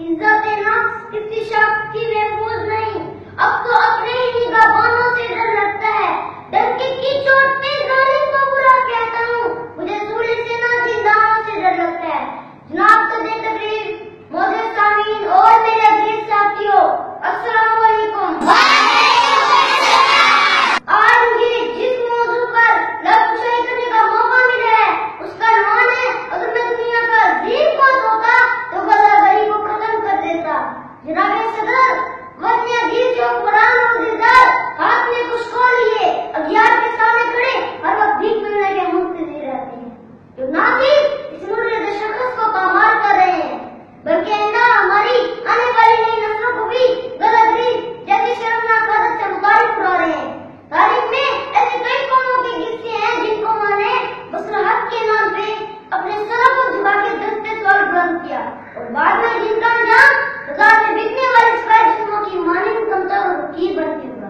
इज्जत नफ्स किसी शख्स की महफूज नहीं। अब तो अपने ही निगाहों से डर लगता है। डंके की चोट पे जालिम को बुरा कहता हूँ। मुझे सूली से ना जिंदाओं से डर लगता है। जनाब सदर तकरीर, मौजूद सामीन और मेरे अजीज साथियों, अस्सलाम वालेकुम। आज मुझे जिस मौजू पर लफ्ज़ करने का मौका मिला है उसका नाम है, अगर मैं दुनिया का अजीम को होता तो गदारी को खत्म कर देता। जनाब सदर, वतन अजीज जो कुरान और दिलदार हाथ में कुछ खोल लिए अगियार के सामने खड़े हर वक्त भीख मिलने के मुंतज़िर रहते हैं, जो ना सिर्फ इस मुर्दे शख्स को पामार कर रहे हैं बल्कि आइंदा हमारी आने वाली नई नस्लों को भी गदारी जैसी शर्मनाक आदत से मुतारिफ करा रहे हैं। तारीख में ऐसे कई कौमों के किस्से हैं जिनको मैंने मसलहत के नाम पे अपने सरों को झुका के दस्ते सवाल बुलंद किया और बाद में जिनका अंजाम बाजार में बिकने वाले सफेद जिस्मों की मानवीय कमतर और कीर बनती हुआ।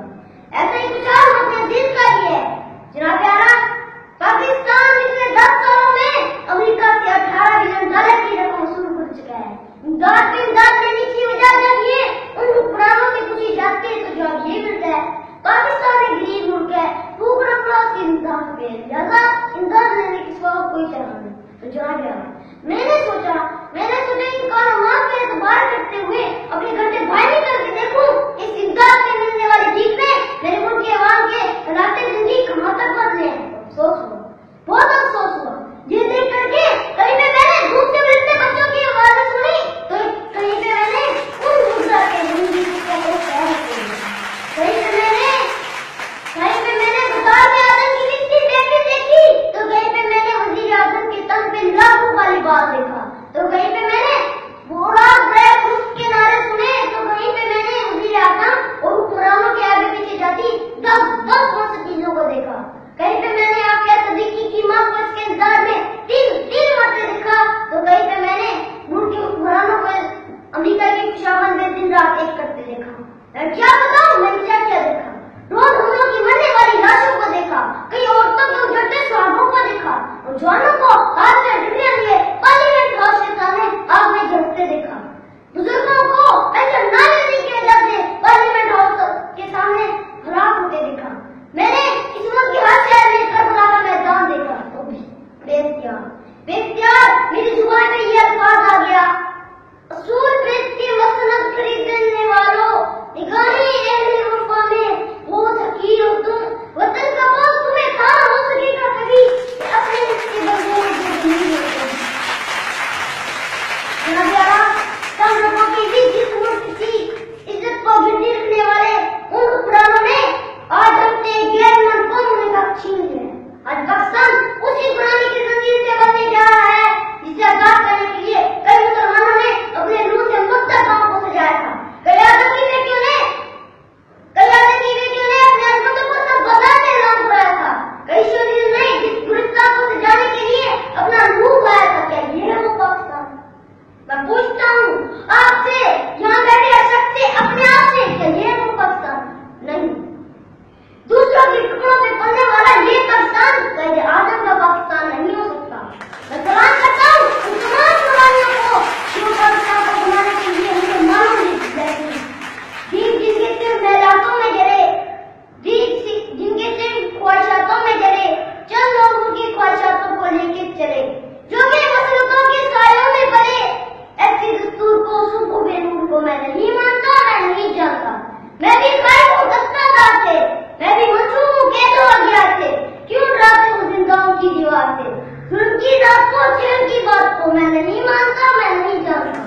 ऐसा ही कुछ और अपने दिल का ही है। जनाब प्यारा, पाकिस्तान पिछले 10 सालों में अमेरिका से 18 बिलियन डॉलर की रकम वसूल कर चुका है। इमदाद लेने की वजह जब ये उन हुक्मरानों से पूछी जाती है तो जवाब ये मिलता है, पाकिस्तान एक गरीब मुल्क है, भूख अफराद की इमदाद पे लिहाजा इमदाद लेने की सिवा कोई चारा नहीं। तो जवाब यार, मैंने सोचा इन कानून पे एतबार करते हुए अपने घर से बाहर निकल के देखूं इस इमदाद से मिलने वाली भीख में मेरे मुल्क के अवाम के हालात जिंदगी कहां तक बदले हैं। अफसोस हुआ, बहुत अफसोस हुआ ये देख करके। कहीं पे मैंने भूख से मरते बच्चों की आवाज़ें सुनी तो कहीं पे मैंने उन मुद्दा के जिंदगी को कहीं पे मैंने बाजार में आदम की मिट्टी बैठी देखी तो कहीं पे मैंने वजीर आजम के तन पे लाखों वाली बात देखा तो कहीं पे मैंने बुरा ब्रेक मुफ्त के नारे सुने तो कहीं पे मैंने वजीर आजम और हुक्मरानों के आगे पीछे जाती 10 चीजों को देखा। कहीं पे मैंने आपके सदीकी की मां को इसके इंतजार में तीन मरते देखा तो कहीं पे मैंने मुल्क के हुक्मरानों को अमेरिका के पेशावर में दिन रात एक करते देखा। मैं क्या बताऊं मैंने क्या क्या देखा। रोज हमलों की मरने वाली लाशों को देखा, कई औरतों के उजड़ते सुहागों को देखा और जवानों को हाथ में डिग्रियां लिए पार्लियामेंट हाउस के सामने आग में झलकते देखा। बुजुर्गों को पेंशन न लेने की वजह से पार्लियामेंट हाउस के सामने हलाक होते देखा। मैंने इस मुल्क की हर शहर में करबला का मैदान देखा तो बेख्तियार मेरी जुबान में ये अल्फाज आ गया, असूल बेच के मसनद खरीदने वालों, निगाहें अहले वफा में बहुत हकीर हो तुम। वतन का बोझ तुम्हें खाना हो सकेगा कभी अपने हिस्से बंदों नहीं होते। जनाब यारा, कम लोगों की भी जिस मुल्क की इज्जत को गिनती रखने वाले उन हुक्मरानों ने आज अपने गैरमन कौम में का छीन लिया। आज पाकिस्तान उसी गुलामी की जंजीर से बनने जा रहा है जिसे आजाद करने के लिए कई मुसलमानों ने अपने रूह से मुद्दा गांव को सजाया था। कई आदम की बेटियों ने अपने हस्बैंडों को सब बाजार में ऐलान कराया था। कई शोरीजों ने जिस गुलिस्तान को सजाने के लिए अपना रूह गाया था। क्या ये है वो पाकिस्तान? मैं पूछता हूँ आपसे, यहाँ बैठे शख्स से, अपने आप से, क्या ये है वो पाकिस्तान? नहीं। दूसरों के टुकड़ों पे पलने वाला ये पाकिस्तान कहीं आजम का पाकिस्तान नहीं हो सकता। मैं सलाम करता हूँ उन तमाम कुरानियों को जो पाकिस्तान को बनाने के लिए मुसलमानों ने बैठी दीन जिनके सिर्फ महलातों में गिरे, जिनके सिर्फ ख्वाहिशातों में गिरे, चंद लोगों की ख्वाहिशातों को लेके चले, जो कि मसलकों के सायों में पड़े। ऐसी दस्तूर को सुबह बेनूर को मैं नहीं मानता, मैं नहीं जानता। मैं भी खैर हूँ दस्तादार से, मैं भी मजलूम हूँ कैदों अज्ञात से। क्यों डराते हो जिंदाओं की दीवार से? जुल्म की रात को चैन की बात को मैं नहीं मानता, मैं नहीं जानता।